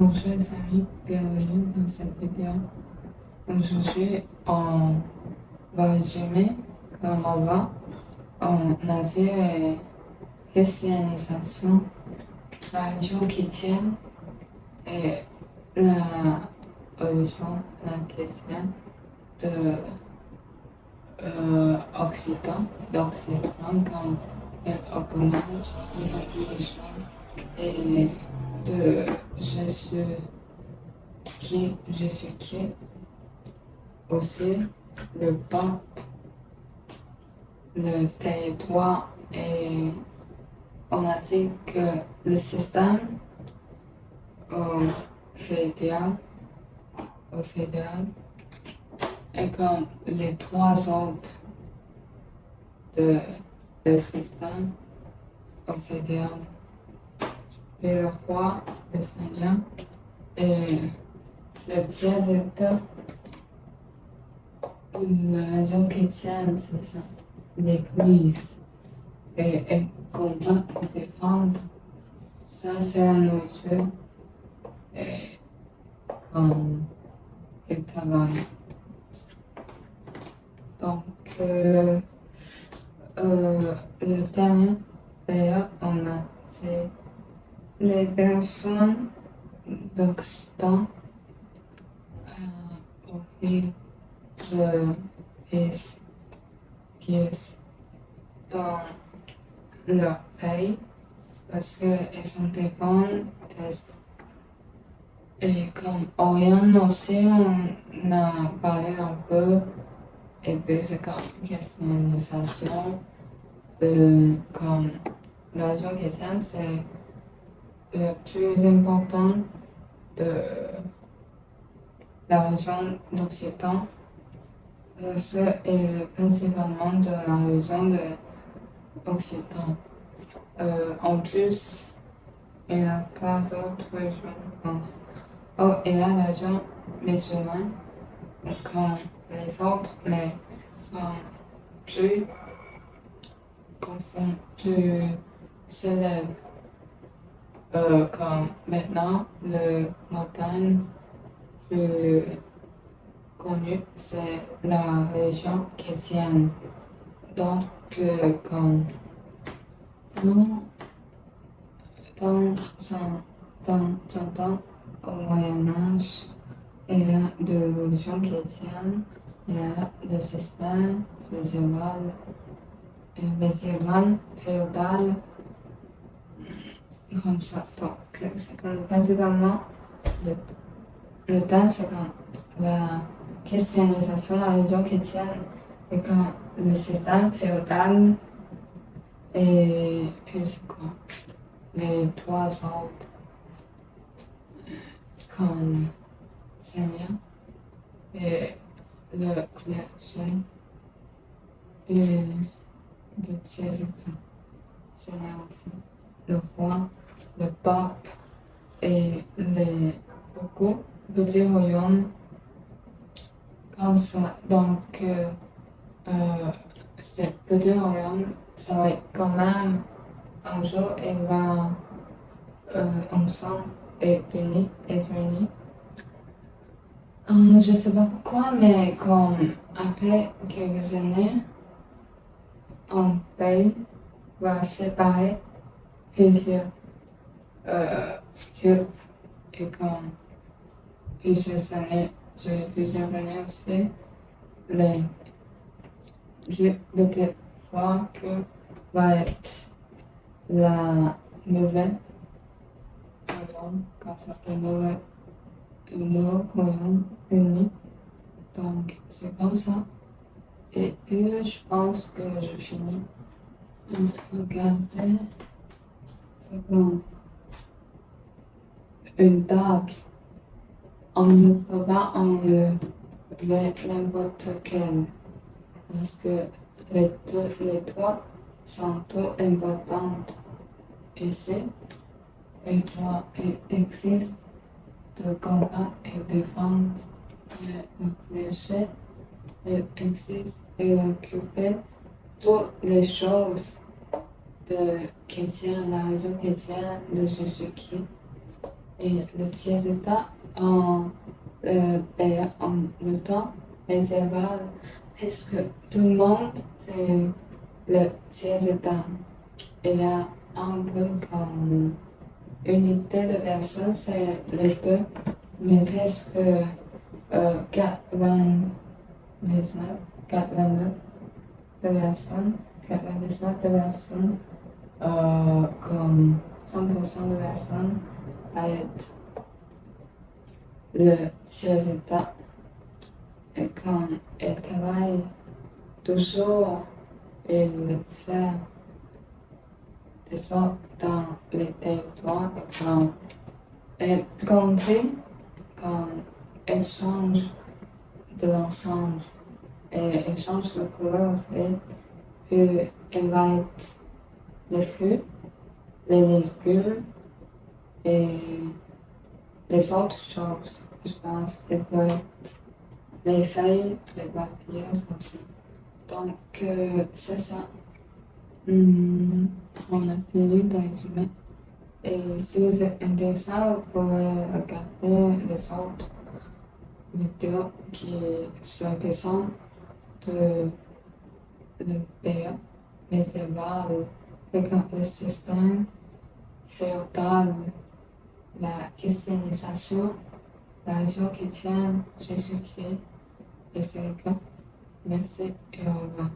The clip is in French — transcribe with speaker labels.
Speaker 1: Bonjour les amis, bienvenue dans cette vidéo. Aujourd'hui, on va résumer comment en Asie et christianisation, la religion chrétienne et la religion la chrétienne de d'Occident comme elle augmente les applications et de Jésus-Christ aussi, le pape, le territoire et on a dit que le système au fédéral, au fédéral est comme les trois autres de le système au fédéral. Et le roi, le seigneur et le dialecte, la religion chrétienne, c'est ça, l'église et combat et défendre. Ça, c'est la nourriture et comme le travail. Donc, le dernier, d'ailleurs, on a c'est les personnes d'Occident au fil de pièces, pièces dans leur pays parce qu'ils ont des bons tests. Et comme Orion aussi, on a parlé un peu, et puis c'est comme christianisation, comme la religion chrétienne, c'est le plus important de la religion d'Occident. Ce est principalement de la religion de l'Occident. En plus, il n'y a pas d'autres religions, je pense. Oh, et la religion musulmane, comme les autres, mais plus confond, plus célèbre. Comme maintenant, le montagne plus connu, c'est la religion chrétienne. Donc, comme dans, dans, son- dans son temps, au Moyen-Âge, il y a de religion chrétienne, il y a le système médiéval, féodal, comme ça. Donc, c'est comme principalement le, le thème, c'est comme la christianisation, la religion chrétienne, et comme le système féodal, et puis c'est quoi? Les trois autres, comme Seigneur, et le clergé, et le dièse, Seigneur aussi, le roi, le pape, et les beaucoup petits royaumes comme ça. Donc, ces petits royaumes, ça va être quand même un jour, il va ensemble être unis. Je sais pas pourquoi, mais comme après quelques années, un pays va séparer plusieurs groupes et comme plusieurs années aussi, les groupes de trois groupes va être la nouvelle royaume, comme ça, le nouveau royaume uni. Donc, c'est comme ça. Et puis, je pense que je finis. Regardez, c'est comme une table. On ne peut pas enlever n'importe quel. Parce que les trois sont tout importantes ici. Et trois existent de combat et défendre le péché. Il existe et occuper toutes les choses de chrétien, la religion chrétienne de Jésus-Christ. et le siège-état en le temps médiéval, presque tout le monde, c'est le siège-état. Il y a un peu comme unité de personnes, c'est les deux, mais presque 99, 89 de personnes, 99 de personnes, comme 100% de personnes, à être le chef d'État. Et quand elle travaille toujours, il fait des sortes dans les territoires et quand elle grandit, quand elle change de l'ensemble et elle change de couleur aussi, puis elle va être les fruits, les légumes et les autres choses, je pense, elles peuvent être les feuilles, les papiers, comme ça. Donc, c'est ça. On a fini de résumer. Et si vous êtes intéressé, vous pouvez regarder les autres vidéos qui sont récentes de l'Empire médiéval, le système féodal, la christianisation, la religion chrétienne, Jésus-Christ, etc. Merci et au revoir.